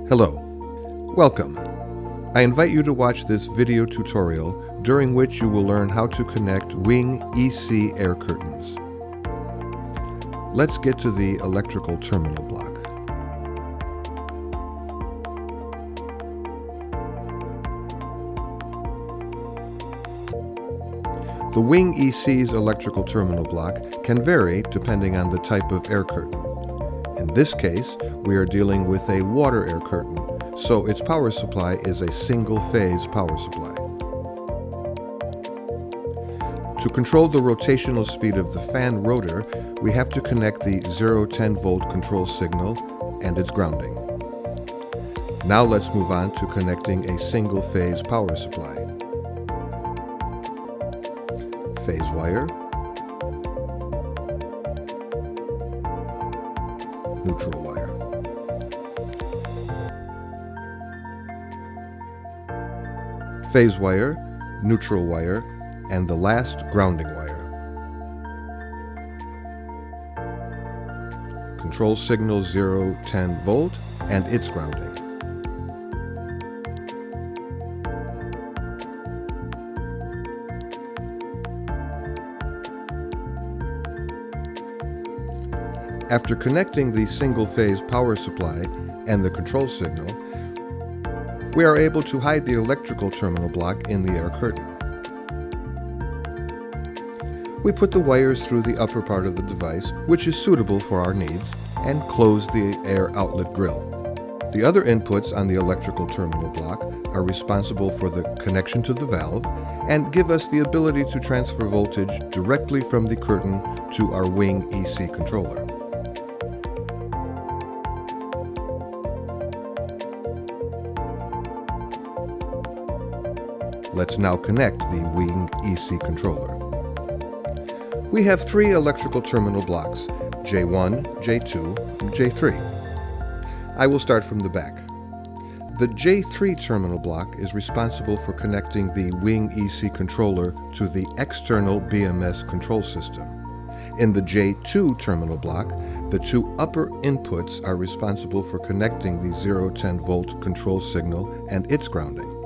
Hello. Welcome. I invite you to watch this video tutorial during which you will learn how to connect wing EC air curtains. Let's get to the electrical terminal block. The wing EC's electrical terminal block can vary depending on the type of air curtain. In this case, we are dealing with a water air curtain, so its power supply is a single-phase power supply. To control the rotational speed of the fan rotor, we have to connect the 0-10 volt control signal and its grounding. Now let's move on to connecting a single-phase power supply. Phase wire, neutral wire. Phase wire, neutral wire, and the last grounding wire. Control signal 0-10 volt and its grounding. After connecting the single-phase power supply and the control signal, we are able to hide the electrical terminal block in the air curtain. We put the wires through the upper part of the device, which is suitable for our needs, and close the air outlet grill. The other inputs on the electrical terminal block are responsible for the connection to the valve and give us the ability to transfer voltage directly from the curtain to our wing EC controller. Let's now connect the wing EC controller. We have three electrical terminal blocks, J1, J2, and J3. I will start from the back. The J3 terminal block is responsible for connecting the wing EC controller to the external BMS control system. In the J2 terminal block, the two upper inputs are responsible for connecting the 0-10 volt control signal and its grounding.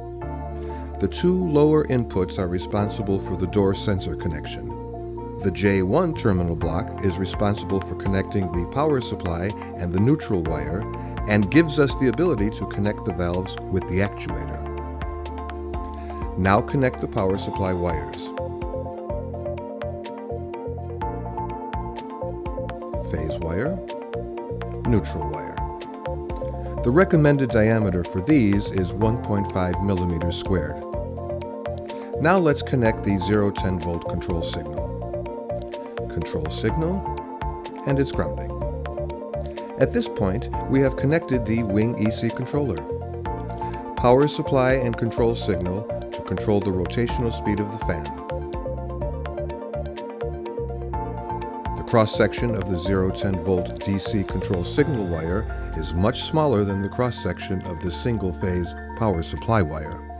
The two lower inputs are responsible for the door sensor connection. The J1 terminal block is responsible for connecting the power supply and the neutral wire and gives us the ability to connect the valves with the actuator. Now connect the power supply wires. Phase wire, neutral wire. The recommended diameter for these is 1.5 millimeters squared. Now let's connect the 0-10 volt control signal, and its grounding. At this point, we have connected the wing EC controller. Power supply and control signal to control the rotational speed of the fan. The cross-section of the 0-10 volt DC control signal wire is much smaller than the cross-section of the single-phase power supply wire.